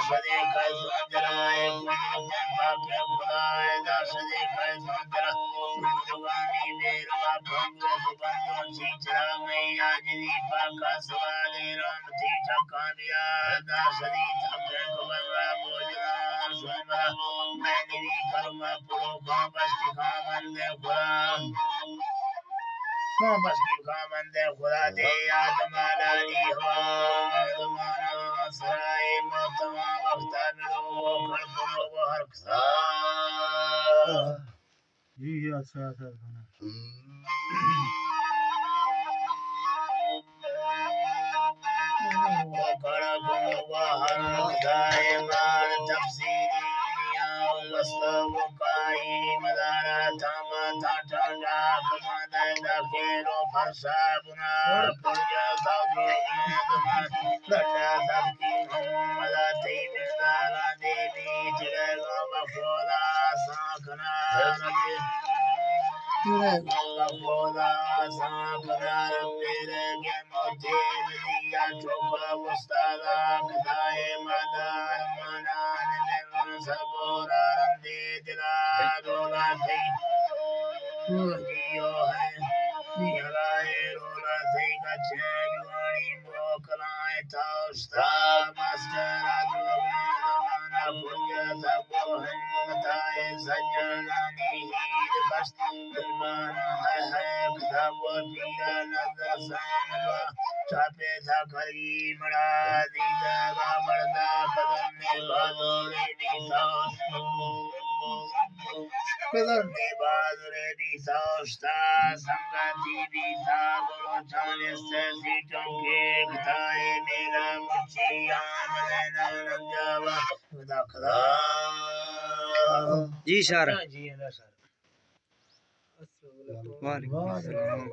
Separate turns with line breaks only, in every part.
सदे कर सुंदराय कुंते पाके खुदाय दासदे कर सुंदरा सुंदरवानी मेरा भंग सुबंधो चीचरा मैया जी पाका सवाले राम थी ठकानिया दासदी थके कुबरा बोझना सुमरा मैंने भी कर्मा पुरो बस की खामंदे खुदा बस की खामंदे खुदा दे आत्मालानी हो आत्माना सराय मतमा वक्ता मिलो खड़पुरो वो हर खसा
जी अच्छा अच्छा
जी सर
जी सर
वालेकुम अस्सलाम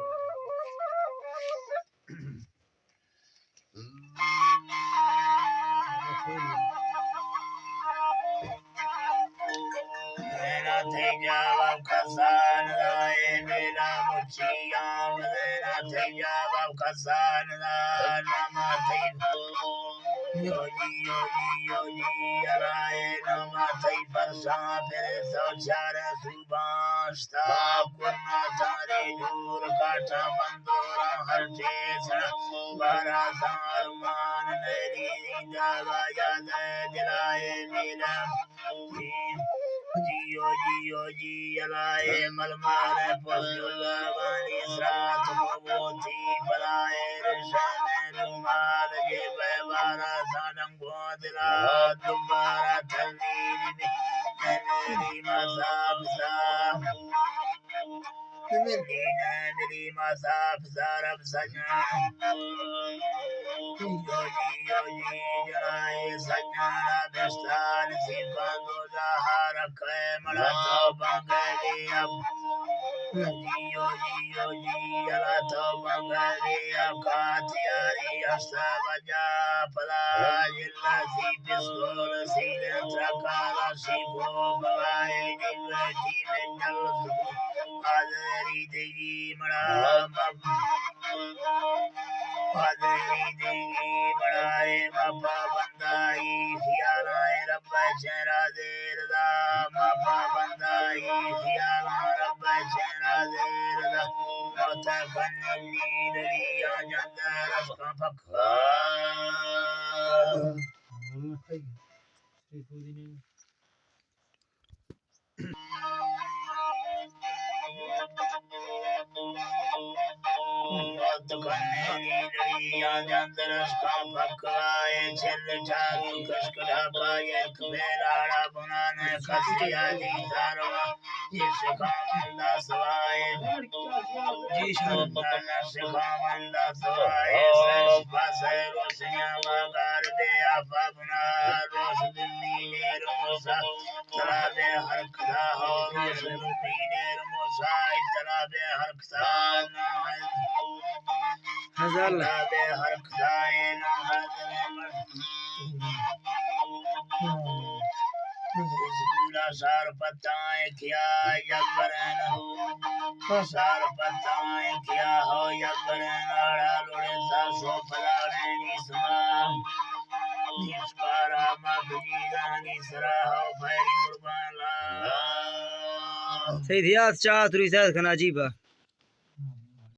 मेरा थे जवाब खसान लाए मेरा मुछिया मेरा थे जवाब खसान नामा थे योगी अराए नामा थे परसा फिर सोचार सुबास्ता कुन्ना तारे दूर काटा बंदोरा हर चेसना बारा सारमान मेरी दवा याद दिलाए मेरा जी अलाए मलमारे पुष्पवानी श्रात भगवती बलाए ऋषण रुमाल जे बेवारा सानम गोदला दुबारा तलवीर मेरी मसाब सा मेरी मसाब सारब सजना योगी जलाए सजना दस्तान सिंह हर कै मरा तो बंगले अब योगी अला तो बंगले अब कातियारी हस्ता बजा पला जिला सी पिस्तौल सी त्रकाला सी को बवाए जिवती में जल आदरी देगी मरा आदरी देगी मराए बाबा बंदाई खियालाए रब चेहरा देर दा बाबा बंदाई खियाला रब चेहरा देर दा मोता कन्नी दरिया जंदर का पक्का सार पताए क्या यबरन सार पताए क्या हो यबरन आड़ा लोड़े सा सो फलाने निस्मा निस्कारा मग सुजीदानी सराहो फैरी कुर्बान ला
सही दिया चाह तुरी साथ खना जी बा